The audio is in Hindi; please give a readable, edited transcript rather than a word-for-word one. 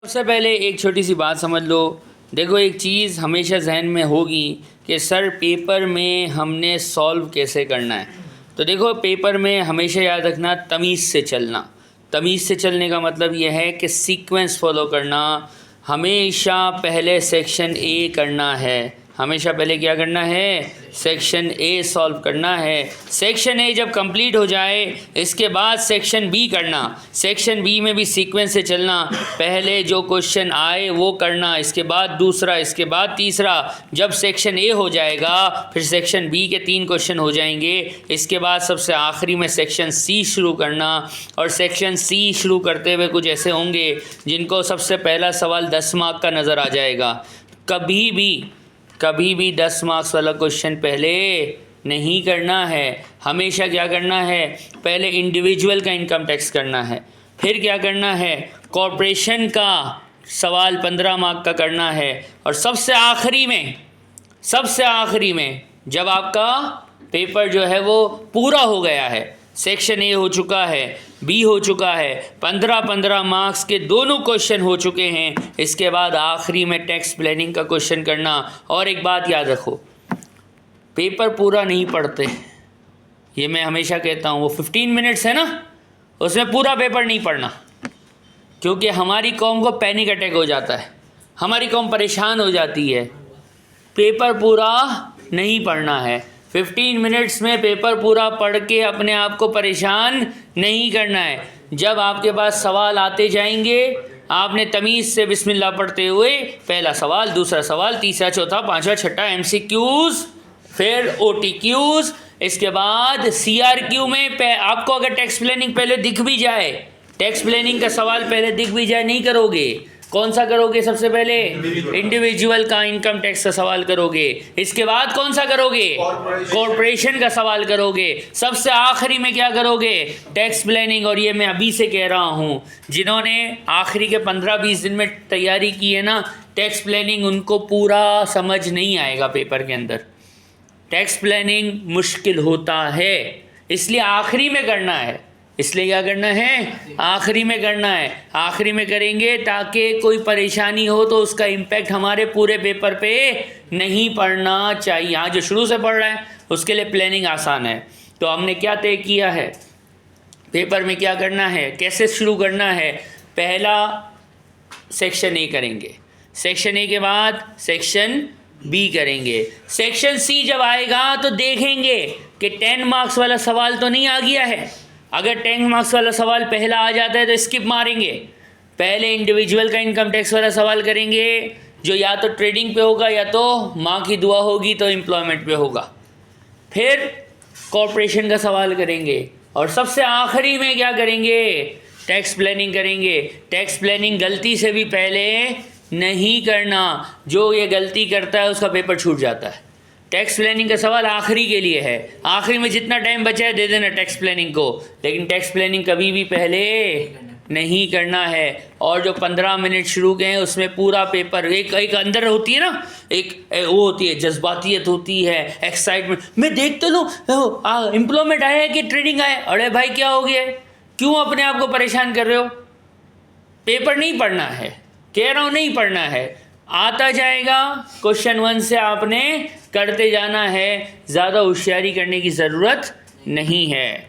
सबसे पहले एक छोटी सी बात समझ लो। देखो, एक चीज़ हमेशा जहन में होगी कि सर पेपर में हमने सॉल्व कैसे करना है। तो देखो, पेपर में हमेशा याद रखना तमीज़ से चलना। तमीज़ से चलने का मतलब यह है कि सीक्वेंस फॉलो करना। हमेशा पहले सेक्शन ए करना है। हमेशा पहले क्या करना है? सेक्शन ए सॉल्व करना है। सेक्शन ए जब कंप्लीट हो जाए इसके बाद सेक्शन बी करना। सेक्शन बी में भी सीक्वेंस से चलना। पहले जो क्वेश्चन आए वो करना, इसके बाद दूसरा, इसके बाद तीसरा। जब सेक्शन ए हो जाएगा फिर सेक्शन बी के 3 क्वेश्चन हो जाएंगे। इसके बाद सबसे आखिरी में सेक्शन सी शुरू करना। और सेक्शन सी शुरू करते हुए कुछ ऐसे होंगे जिनको सबसे पहला सवाल 10 मार्क का नज़र आ जाएगा। कभी भी 10 मार्क्स वाला क्वेश्चन पहले नहीं करना है। हमेशा क्या करना है? पहले इंडिविजुअल का इनकम टैक्स करना है, फिर क्या करना है? कॉरपोरेशन का सवाल 15 मार्क का करना है, और सबसे आखिरी में जब आपका पेपर जो है वो पूरा हो गया है, सेक्शन ए हो चुका है, बी हो चुका है, 15 मार्क्स के दोनों क्वेश्चन हो चुके हैं, इसके बाद आखिरी में टैक्स प्लानिंग का क्वेश्चन करना। और एक बात याद रखो, पेपर पूरा नहीं पढ़ते, ये मैं हमेशा कहता हूँ। वो 15 मिनट्स है ना, उसमें पूरा पेपर नहीं पढ़ना, क्योंकि हमारी कौम को पैनिक अटैक हो जाता है, हमारी कौम परेशान हो जाती है। पेपर पूरा नहीं पढ़ना है। 15 मिनट्स में पेपर पूरा पढ़ के अपने आप को परेशान नहीं करना है। जब आपके पास सवाल आते जाएंगे, आपने तमीज़ से बिस्मिल्लाह पढ़ते हुए पहला सवाल, दूसरा सवाल, तीसरा, चौथा, पांचवा, छठा MCQs, फिर OTQs, इसके बाद CRQ में आपको अगर टैक्स प्लानिंग पहले दिख भी जाए, टैक्स प्लानिंग का सवाल पहले दिख भी जाए, नहीं करोगे। कौन सा करोगे? सबसे पहले इंडिविजुअल का इनकम टैक्स का सवाल करोगे। इसके बाद कौन सा करोगे? कॉरपोरेशन का सवाल करोगे। सबसे आखिरी में क्या करोगे? Tax planning. और ये मैं अभी से कह रहा हूँ, जिन्होंने आखिरी के 15-20 दिन में तैयारी की है ना, टैक्स प्लानिंग उनको पूरा समझ नहीं आएगा पेपर के अंदर। टैक्स प्लानिंग मुश्किल होता है, इसलिए आखिरी में करना है। इसलिए क्या करना है? आखिरी में करना है। आखिरी में करेंगे ताकि कोई परेशानी हो तो उसका इम्पैक्ट हमारे पूरे पेपर पे नहीं पड़ना चाहिए। यहाँ जो शुरू से पढ़ रहा है उसके लिए प्लानिंग आसान है। तो हमने क्या तय किया है? पेपर में क्या करना है, कैसे शुरू करना है? पहला सेक्शन ए करेंगे, सेक्शन ए के बाद सेक्शन बी करेंगे। सेक्शन सी जब आएगा तो देखेंगे कि 10 मार्क्स वाला सवाल तो नहीं आ गया है। अगर 10 मार्क्स वाला सवाल पहला आ जाता है तो स्किप मारेंगे। पहले इंडिविजुअल का इनकम टैक्स वाला सवाल करेंगे, जो या तो ट्रेडिंग पे होगा या तो माँ की दुआ होगी तो एम्प्लॉयमेंट पे होगा। फिर कॉरपोरेशन का सवाल करेंगे, और सबसे आखिरी में क्या करेंगे? टैक्स प्लानिंग करेंगे। टैक्स प्लानिंग गलती से भी पहले नहीं करना, जो ये गलती करता है उसका पेपर छूट जाता है। टैक्स प्लानिंग का सवाल आखिरी के लिए है, आखिरी में जितना टाइम बचा है दे देना टैक्स प्लानिंग को, लेकिन टैक्स प्लानिंग कभी भी पहले नहीं करना है। और जो 15 मिनट शुरू के हैं उसमें पूरा पेपर, एक अंदर होती है ना, एक वो होती है जज्बातियत होती है, एक्साइटमेंट। मैं देख तो लूँ एम्प्लॉयमेंट आया है कि ट्रेडिंग आया, अरे भाई क्या हो गया है, क्यों अपने आप को परेशान कर रहे हो? पेपर नहीं पढ़ना है, कह रहा हूँ नहीं पढ़ना है। आता जाएगा, क्वेश्चन 1 से आपने करते जाना है, ज़्यादा होशियारी करने की ज़रूरत नहीं है।